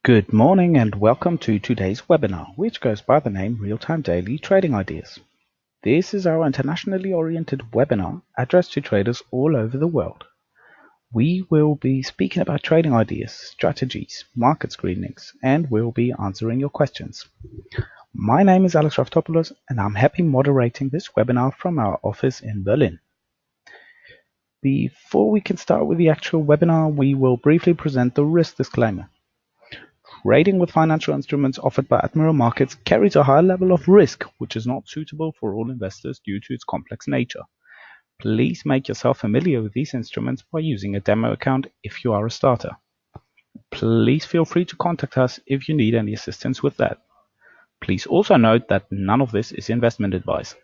Good morning and welcome to today's webinar, which goes by the name Real-Time Daily Trading Ideas. This is our internationally oriented webinar addressed to traders all over the world. We will be speaking about trading ideas, strategies, market screenings, and we'll be answering your questions. My name is Alex Raftopoulos and I'm happy moderating this webinar from our office in Berlin. Before we can start with the actual webinar, we will briefly present the risk disclaimer. Trading with financial instruments offered by Admiral Markets carries a high level of risk, which is not suitable for all investors due to its complex nature. Please make yourself familiar with these instruments by using a demo account if you are a starter. Please feel free to contact us if you need any assistance with that. Please also note that none of this is investment advice.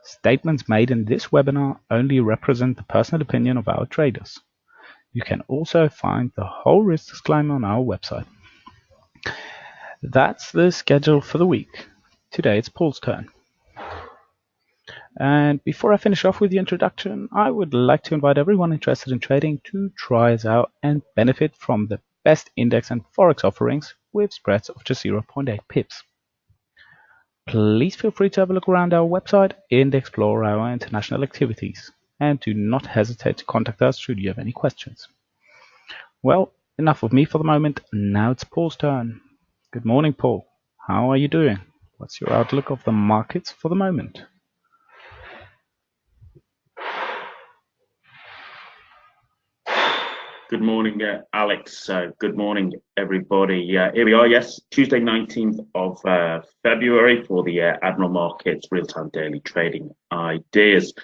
Statements made in this webinar only represent the personal opinion of our traders. You can also find the whole risk disclaimer on our website. That's the schedule for the week. Today it's Paul's turn. And before I finish off with the introduction, I would like to invite everyone interested in trading to try us out and benefit from the best index and forex offerings with spreads of just 0.8 pips. Please feel free to have a look around our website and explore our international activities. And do not hesitate to contact us should you have any questions. Well, enough of me for the moment. Now it's Paul's turn. Good morning, Paul. How are you doing? What's your outlook of the markets for the moment? Good morning, Alex. Good morning, everybody. Here we are, yes, Tuesday, 19th of February for the Admiral Markets Real-Time Daily Trading Ideas.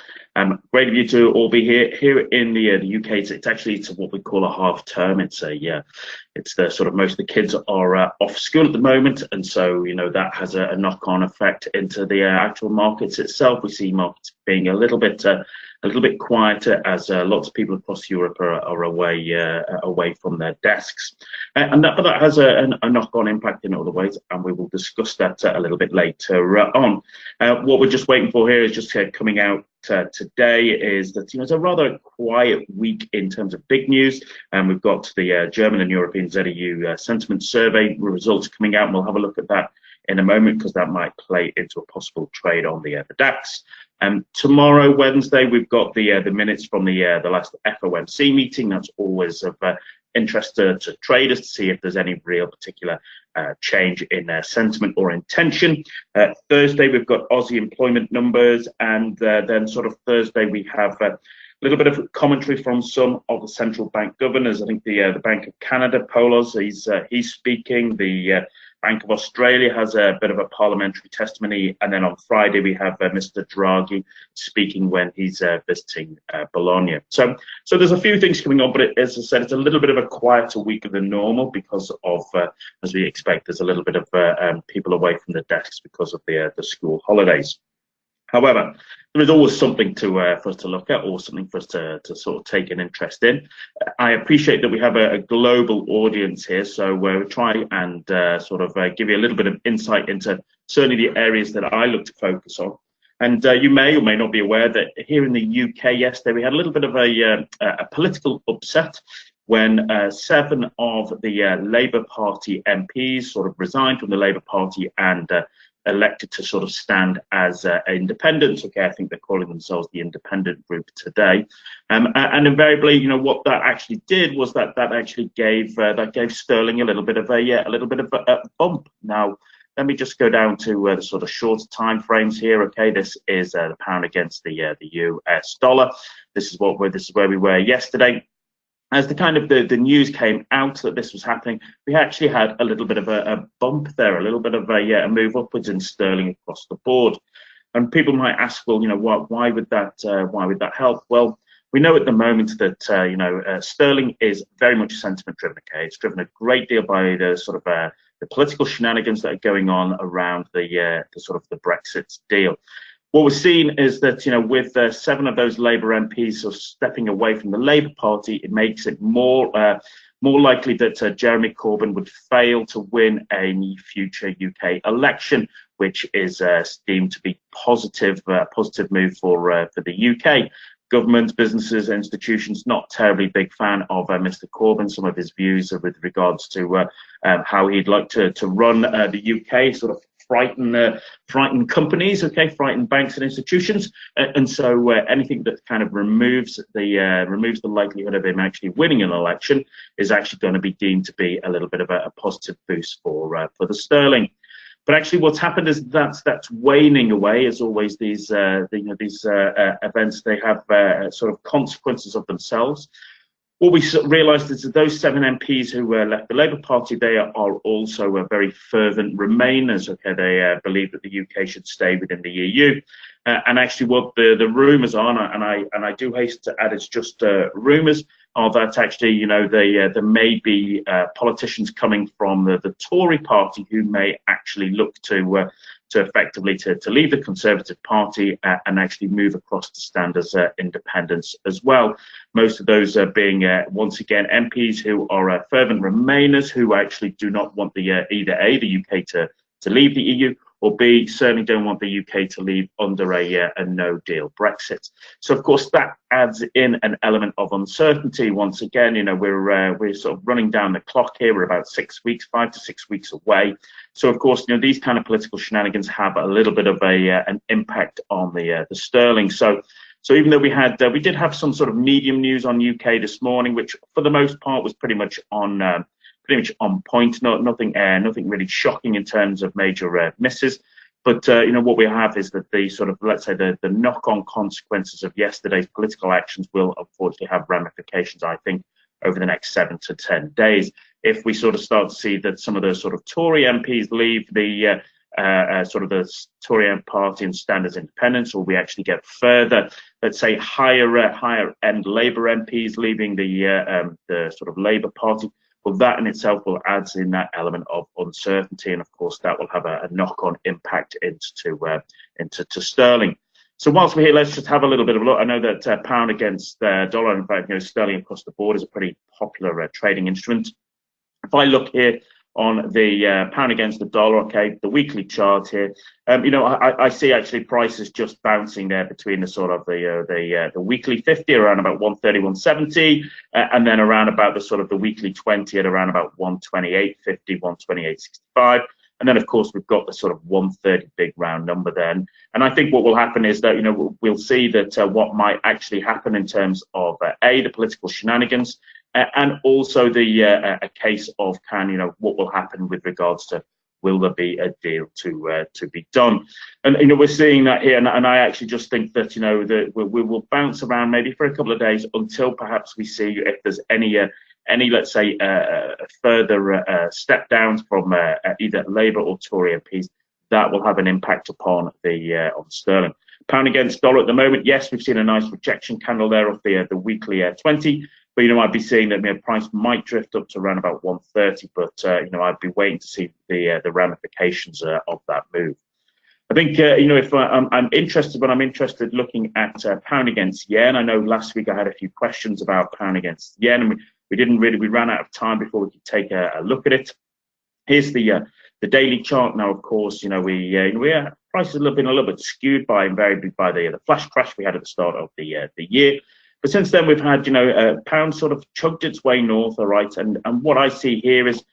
Great of you to all be here in the UK. It's what we call a half term. It's the sort of most of the kids are off school at the moment, and so that has a knock-on effect into the actual markets itself. We see markets being a little bit quieter as lots of people across Europe are away from their desks, and that has a knock-on impact in other ways, and we will discuss that a little bit later on. What we're just waiting for here is just coming out today is that it's a rather quiet week in terms of big news, and we've got the German and European ZEU sentiment survey results coming out, and we'll have a look at that in a moment because that might play into a possible trade on the DAX. Tomorrow, Wednesday, we've got the minutes from the last FOMC meeting. That's always of interest to traders to see if there's any real particular change in sentiment or intention. Thursday, we've got Aussie employment numbers, and then sort of Thursday we have a little bit of commentary from some of the central bank governors. I think the Bank of Canada, Polos, he's speaking. The Bank of Australia has a bit of a parliamentary testimony, and then on Friday we have Mr. Draghi speaking when he's visiting Bologna. So there's a few things coming on, but as I said, it's a little bit of a quieter week than normal because of, as we expect, there's a little bit of people away from the desks because of the school holidays. However, there is always something for us to look at, or something for us to sort of take an interest in. I appreciate that we have a global audience here, so we'll try and sort of give you a little bit of insight into certainly the areas that I look to focus on. And you may or may not be aware that here in the UK yesterday we had a little bit of a political upset when 7 of the Labour Party MPs sort of resigned from the Labour Party and elected to sort of stand as independents. Okay, I think they're calling themselves the independent group today, and invariably, what that actually did was that actually gave sterling a little bit of a bump. Now, let me just go down to the sort of shorter time frames here. Okay, this is the pound against the US dollar. This is where we were yesterday. As the news came out that this was happening, we actually had a little bit of a bump there, a little bit of a move upwards in sterling across the board. And people might ask, well, why would that help? Well, we know at the moment that sterling is very much sentiment driven. Okay, it's driven a great deal by the sort of the political shenanigans that are going on around the sort of the Brexit deal. What we're seeing is that, with 7 of those Labour MPs sort of stepping away from the Labour Party, it makes it more likely that Jeremy Corbyn would fail to win a future UK election, which is deemed to be positive move for the UK. governments, businesses, institutions, not terribly big fan of Mr. Corbyn, some of his views with regards to how he'd like to run the UK, sort of frighten companies, okay, frighten banks and institutions, and so anything that kind of removes the likelihood of him actually winning an election is actually going to be deemed to be a little bit of a positive boost for the sterling. But actually, what's happened is that's waning away. As always, these events, they have sort of consequences of themselves. What we realised is that those 7 MPs who left the Labour Party, they are also very fervent Remainers. Okay, they believe that the UK should stay within the EU. And actually, what the rumours are, and I do hasten to add, it's just rumours, are that actually, there may be politicians coming from the Tory party who may actually look to effectively to leave the Conservative Party and actually move across to stand as independents as well. Most of those being once again MPs who are fervent Remainers, who actually do not want either A, the UK to leave the EU, or B, certainly don't want the UK to leave under a no-deal Brexit. So, of course, that adds in an element of uncertainty. Once again, we're sort of running down the clock here. We're about 6 weeks, 5 to 6 weeks away. So, of course, these kind of political shenanigans have a little bit of an impact on the sterling. So even though we did have some sort of medium news on UK this morning, which for the most part was pretty much on point. Nothing really shocking in terms of major misses. But what we have is that the sort of, let's say, the knock-on consequences of yesterday's political actions will unfortunately have ramifications, I think, over the next 7 to 10 days. If we sort of start to see that some of those sort of Tory MPs leave the sort of the Tory party and stand as independents, or we actually get further, let's say, higher end Labour MPs leaving the sort of Labour Party, well, that in itself will add in that element of uncertainty, and of course that will have a knock-on impact into sterling. So whilst we're here, let's just have a little bit of a look. I know that pound against dollar, in fact, sterling across the board is a pretty popular trading instrument. If I look here on the pound against the dollar, okay, the weekly chart here, I see actually prices just bouncing there between the sort of the weekly 50 around about 130, 170, and then around about the sort of the weekly 20 at around about 128.50, 128.65. And then, of course, we've got the sort of 130 big round number then. And I think what will happen is that, we'll see that what might actually happen in terms of, the political shenanigans, and also a case of what will happen with regards to will there be a deal to be done. And we're seeing that here, and I actually just think that that we will bounce around maybe for a couple of days until perhaps we see if there's any let's say further step downs from either Labour or Tory MPs that will have an impact upon the on sterling. Pound against dollar at the moment, yes, we've seen a nice rejection candle there of the weekly 20. But I'd be seeing that price might drift up to around about 130, but I'd be waiting to see the ramifications of that move. I think if I'm interested, but I'm interested looking at pound against yen. I know last week I had a few questions about pound against yen, and we ran out of time before we could take a look at it. Here's the daily chart now. Of course, prices have been a little bit skewed invariably by the flash crash we had at the start of the year. But since then, we've had, pound sort of chugged its way north, all right. And what I see here is,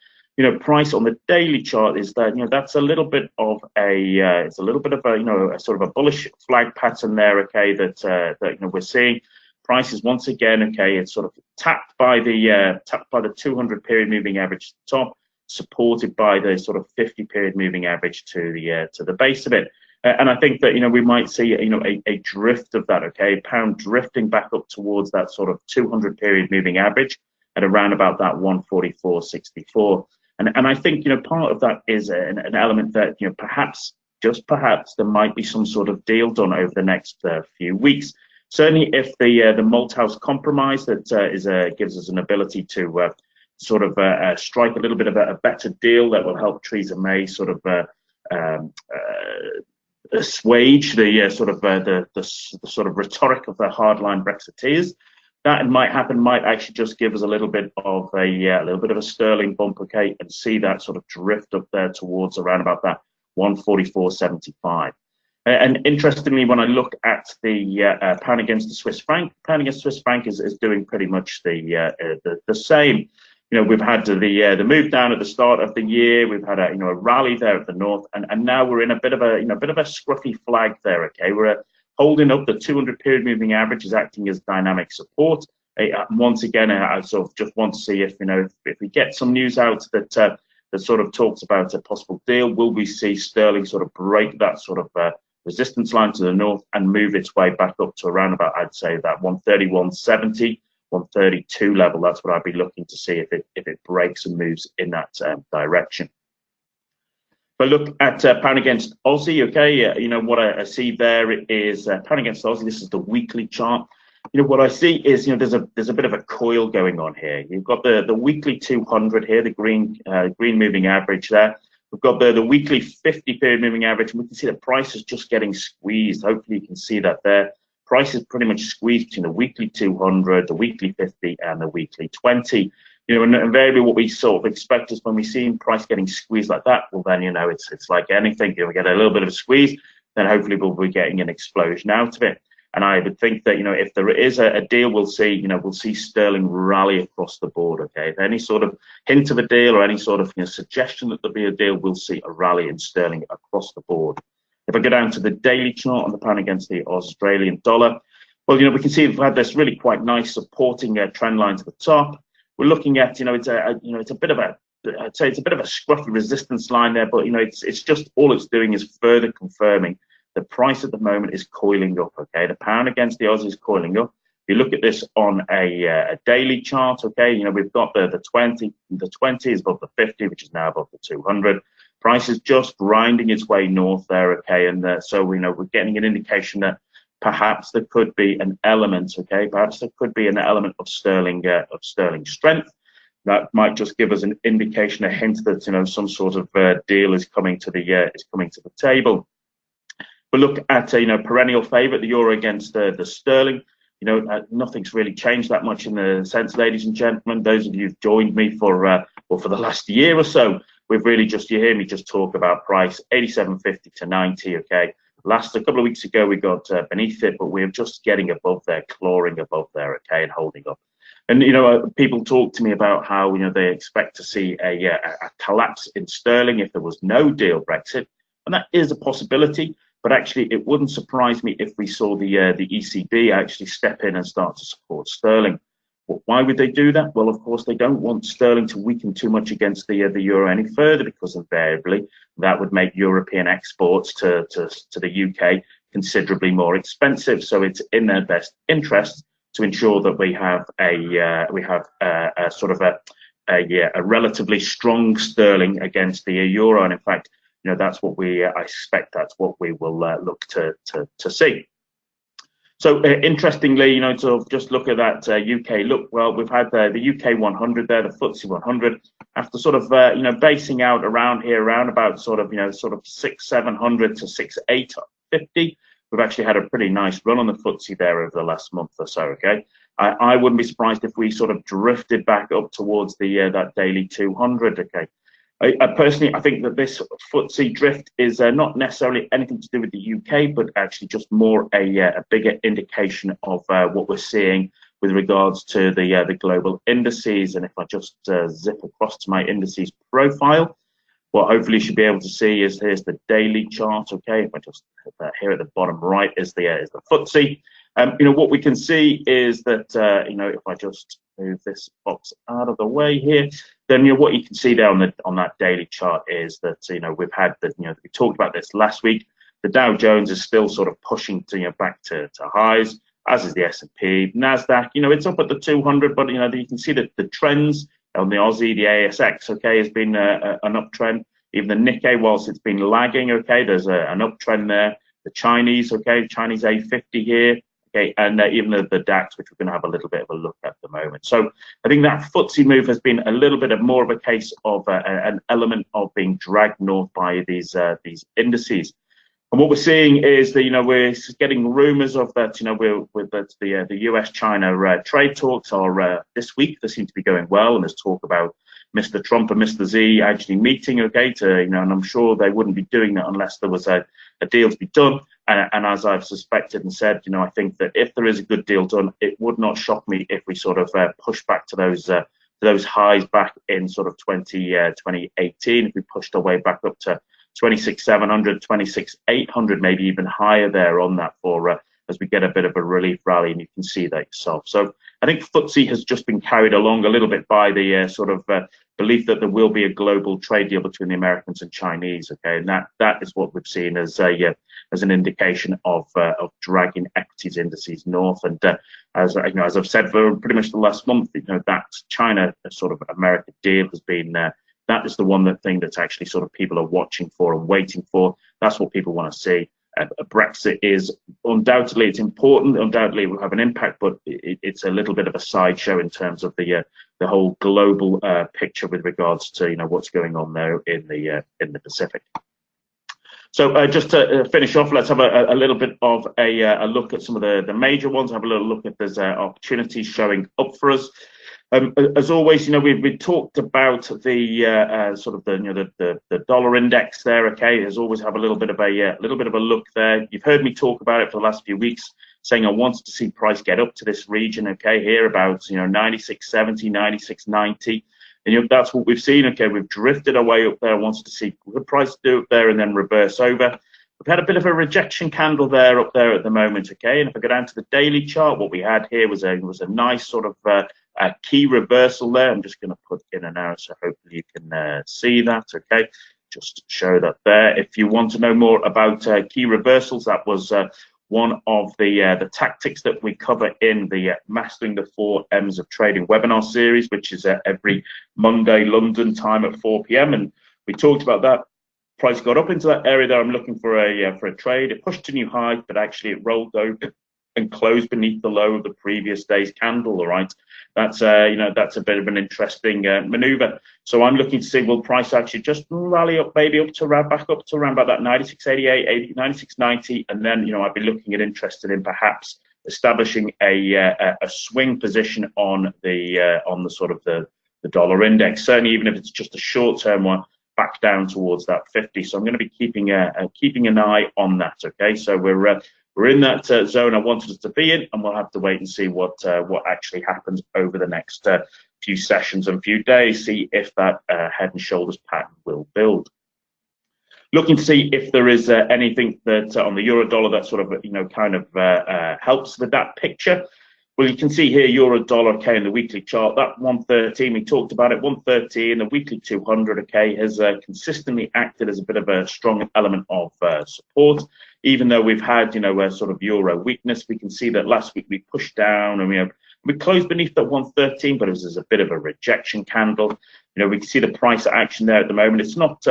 price on the daily chart is that, that's a little bit of a sort of a bullish flag pattern there, okay, that we're seeing. Prices once again, okay, it's sort of tapped by the 200 period moving average top, supported by the sort of 50 period moving average to the base of it. And I think that, we might see, a drift of that, okay, pound drifting back up towards that sort of 200 period moving average at around about that 144.64. And I think, part of that is an element that, perhaps, just perhaps, there might be some sort of deal done over the next few weeks. Certainly if the Malthouse compromise that gives us an ability to sort of strike a little bit of a better deal that will help Theresa May sort of assuage the sort of rhetoric of the hardline Brexiteers. That might happen, might actually just give us a little bit of a sterling bump, okay, and see that sort of drift up there towards around about that 144.75. And interestingly, when I look at the pound against the Swiss franc, pound against the Swiss franc is doing pretty much the same. You know, we've had the move down at the start of the year. We've had a rally there at the north, and now we're in a bit of a scruffy flag there. Okay, we're holding up. The 200 period moving average is acting as dynamic support. Once again, I sort of just want to see if if we get some news out that sort of talks about a possible deal, will we see sterling sort of break that sort of resistance line to the north and move its way back up to around about, I'd say, that 130, 132 level. That's what I'd be looking to see if it breaks and moves in that direction. But look at pound against Aussie, okay, you know, what I see there is pound against Aussie. This is the weekly chart. You know, what I see is, you know, there's a bit of a coil going on here. You've got the weekly 200 here, the green moving average there. We've got the weekly 50 period moving average, and we can see the price is just getting squeezed. Hopefully you can see that there. Price is pretty much squeezed between the weekly 200, the weekly 50, and the weekly 20. You know, and invariably what we sort of expect is when we see price getting squeezed like that, well then, you know, it's like anything. You know, we get a little bit of a squeeze, then hopefully we'll be getting an explosion out of it. And I would think that, you know, if there is a deal, we'll see sterling rally across the board. Okay, if any sort of hint of a deal or any sort of suggestion that there'll be a deal, we'll see a rally in sterling across the board. If I go down to the daily chart on the pound against the Australian dollar, well, you know, we can see we've had this really quite nice supporting trend line to the top. We're looking at, you know, it's a bit of a, I'd say it's a bit of a scruffy resistance line there, but you know, it's just all it's doing is further confirming the price at the moment is coiling up. Okay, the pound against the Aussie is coiling up. If you look at this on a daily chart, okay, you know, we've got the 20 is above the 50, which is now above the 200. Price is just grinding its way north there. Okay, and so we know we're getting an indication that perhaps there could be an element. Okay, perhaps there could be an element of sterling strength. That might just give us an indication, a hint that, you know, some sort of deal is coming to the table. But look at you know, perennial favourite, the euro against the sterling. You know, nothing's really changed that much in the sense, ladies and gentlemen. Those of you who've joined me for the last year or so, we've really you hear me just talk about price 87.50 to 90. Okay, a couple of weeks ago we got beneath it, but we're just getting above there, clawing above there. Okay, and holding up. And you know, people talk to me about how, you know, they expect to see a collapse in sterling if there was no deal Brexit, and that is a possibility. But actually, it wouldn't surprise me if we saw the ECB actually step in and start to support sterling. Well, why would they do that? Well, of course, they don't want sterling to weaken too much against the euro any further, because invariably that would make European exports to the UK considerably more expensive. So it's in their best interest to ensure that we have a sort of a relatively strong sterling against the euro. And in fact, you know, that's what I expect that's what we will look to see. So interestingly, you know, to just look at that UK look, well, we've had the UK 100 there, the FTSE 100, after sort of you know, basing out around here, around about sort of 700 to 850. We've actually had a pretty nice run on the FTSE there over the last month or so. Okay, I wouldn't be surprised if we sort of drifted back up towards the that daily 200. Okay. Personally, I think that this FTSE drift is not necessarily anything to do with the UK, but actually just more a bigger indication of what we're seeing with regards to the global indices. And if I just zip across to my indices profile, what hopefully you should be able to see is here's the daily chart. Okay, if I just here at the bottom right is the FTSE. You know, what we can see is that you know, if I just move this box out of the way here, then you know, what you can see there on that daily chart is that, you know, we've had the, you know, we talked about this last week. The Dow Jones is still sort of pushing to, you know, back to highs, as is the S&P. Nasdaq, you know, it's up at the 200, but you know, you can see that the trends on the Aussie, the ASX, okay, has been an uptrend. Even the Nikkei, whilst it's been lagging, okay, there's an uptrend there. The Chinese, okay, Chinese A50 here. Okay, and even the DAX, which we're going to have a little bit of a look at the moment. So I think that FTSE move has been a little bit of more of a case of an element of being dragged north by these indices. And what we're seeing is that, you know, we're getting rumours of that, you know, the US-China trade talks are this week. They seem to be going well, and there's talk about Mr. Trump and Mr. Xi actually meeting, okay, to, you know, and I'm sure they wouldn't be doing that unless there was a deal to be done. And as I've suspected and said, I think that if there is a good deal done, it would not shock me if we sort of push back to those highs back in sort of 2018. If we pushed our way back up to 26,700, 26,800, maybe even higher there on that for as we get a bit of a relief rally, and you can see that yourself. So I think FTSE has just been carried along a little bit by the sort of belief that there will be a global trade deal between the Americans and Chinese. Okay, and that is what we've seen as an indication of dragging equities indices north. And as I've said for pretty much the last month, that China sort of America deal has been. That is the one thing that's actually sort of people are watching for and waiting for. That's what people want to see. Brexit is undoubtedly, it's important, undoubtedly it will have an impact, but it's a little bit of a sideshow in terms of the whole global picture with regards to what's going on there in the Pacific. So just to finish off, let's have a little bit of a look at some of the major ones. Have a little look at there's opportunities showing up for us. As always, we've talked about the sort of the dollar index there. Okay, there's always have a little bit of a look there. You've heard me talk about it for the last few weeks, saying I wanted to see price get up to this region. Okay, here about 96.70, 96.90, and that's what we've seen. Okay, we've drifted our way up there. I wanted to see the price do up there and then reverse over. We've had a bit of a rejection candle there up there at the moment. Okay, and if I go down to the daily chart, what we had here was a nice sort of a key reversal there. I'm just going to put in an arrow so hopefully you can see that. Okay, just to show that there. If you want to know more about key reversals, that was one of the tactics that we cover in the Mastering the 4 M's of Trading webinar series, which is every Monday London time at 4 p.m. And we talked about that. Price got up into that area there. I'm looking for a trade. It pushed to new high, but actually it rolled over and closed beneath the low of the previous day's candle. All right, that's that's a bit of an interesting maneuver. So I'm looking to see, will price actually just rally up, maybe up to back up to around about that 96.88, 96.90, and then I'd be looking at interested in perhaps establishing a swing position on the sort of the dollar index. Certainly, even if it's just a short-term one, back down towards that 50. So I'm going to be keeping an eye on that. Okay, so we're in that zone I wanted us to be in, and we'll have to wait and see what actually happens over the next few sessions and few days. See if that head and shoulders pattern will build. Looking to see if there is anything that on the euro dollar that sort of kind of helps with that picture. Well, you can see here euro dollar, okay, in the weekly chart, that 113, we talked about it, 113, the weekly 200, okay, has consistently acted as a bit of a strong element of support. Even though we've had, a sort of euro weakness, we can see that last week we pushed down and we closed beneath that 113, but it was a bit of a rejection candle. We can see the price action there at the moment. It's not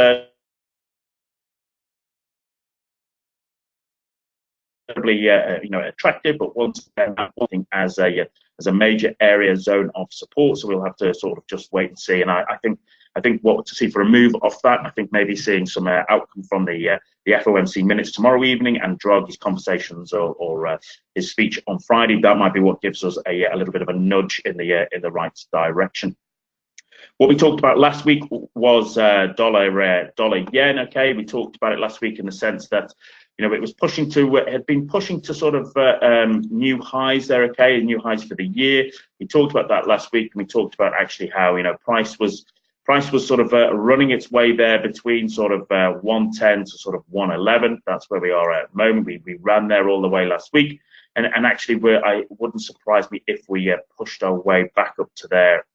attractive, but once again, one thing as a major area zone of support. So we'll have to sort of just wait and see. And I think what to see for a move off that, I think maybe seeing some outcome from the FOMC minutes tomorrow evening and Draghi's conversations or his speech on Friday. That might be what gives us a little bit of a nudge in the right direction. What we talked about last week was dollar yen. Okay, we talked about it last week in the sense that it was pushing to had been pushing to sort of new highs there. Okay, new highs for the year. We talked about that last week, and we talked about actually how price was sort of running its way there between sort of 110 to sort of 111. That's where we are at the moment. We ran there all the way last week, and actually it wouldn't surprise me if we pushed our way back up to there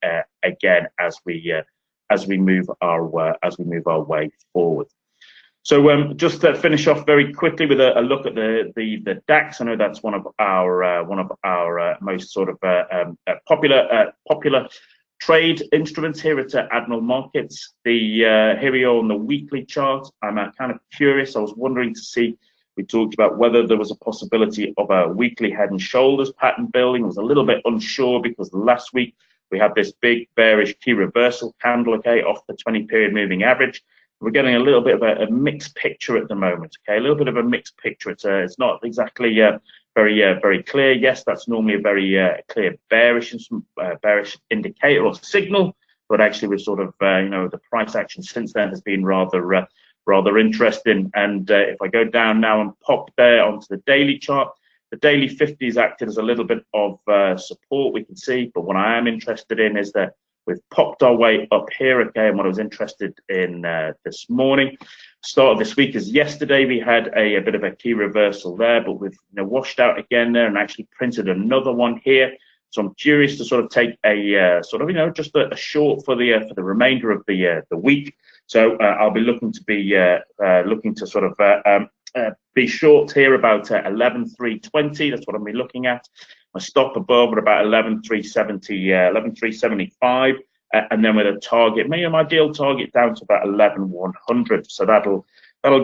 again as we move our way forward. So just to finish off very quickly with a look at the DAX. I know that's one of our most sort of popular trade instruments here at Admiral Markets. Here we are on the weekly chart. I'm kind of curious. I was wondering to see. We talked about whether there was a possibility of a weekly head and shoulders pattern building. I was a little bit unsure because last week we had this big bearish key reversal candle, okay, off the 20-period moving average. We're getting a little bit of a mixed picture at the moment. Okay, a little bit of a mixed picture. It's not exactly very clear. Yes, that's normally a very clear bearish indicator or signal, but actually we're sort of the price action since then has been rather rather interesting. And if I go down now and pop there onto the daily chart, the daily 50 is acted as a little bit of support, we can see. But what I am interested in is that we've popped our way up here again. What I was interested in this morning, start of this week, is yesterday we had a bit of a key reversal there, but we've washed out again there and actually printed another one here. So I'm curious to sort of take a just a short for the remainder of the week. So I'll be looking to be short here about 11,320. That's what I'll be looking at. My stop above at about 11,370, 11,375, and then with a target, maybe my ideal target down to about 11,100. So that'll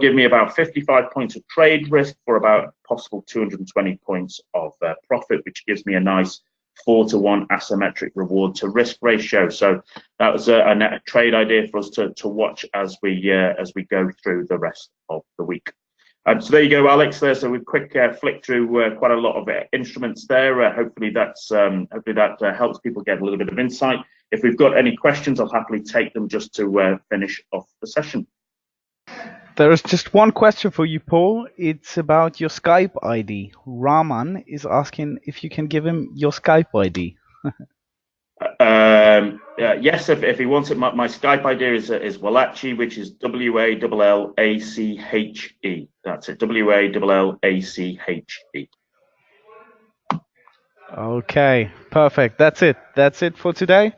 give me about 55 points of trade risk for about possible 220 points of profit, which gives me a nice 4-to-1 asymmetric reward to risk ratio. So that was a trade idea for us to watch as we go through the rest of the week. So there you go, Alex. There, so we quick flick through quite a lot of instruments there. Hopefully that helps people get a little bit of insight. If we've got any questions, I'll happily take them just to finish off the session. There is just one question for you, Paul. It's about your Skype ID. Rahman is asking if you can give him your Skype ID. Yes, if he wants it. My Skype ID is Wallace, which is WALLACHE. That's it, WALLACHE. Okay, perfect. That's it. That's it for today.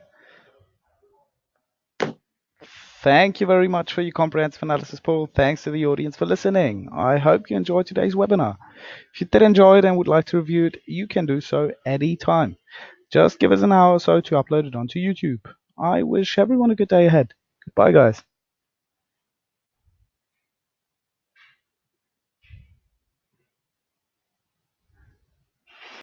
Thank you very much for your comprehensive analysis, Paul. Thanks to the audience for listening. I hope you enjoyed today's webinar. If you did enjoy it and would like to review it, you can do so anytime. Just give us an hour or so to upload it onto YouTube. I wish everyone a good day ahead. Goodbye, guys.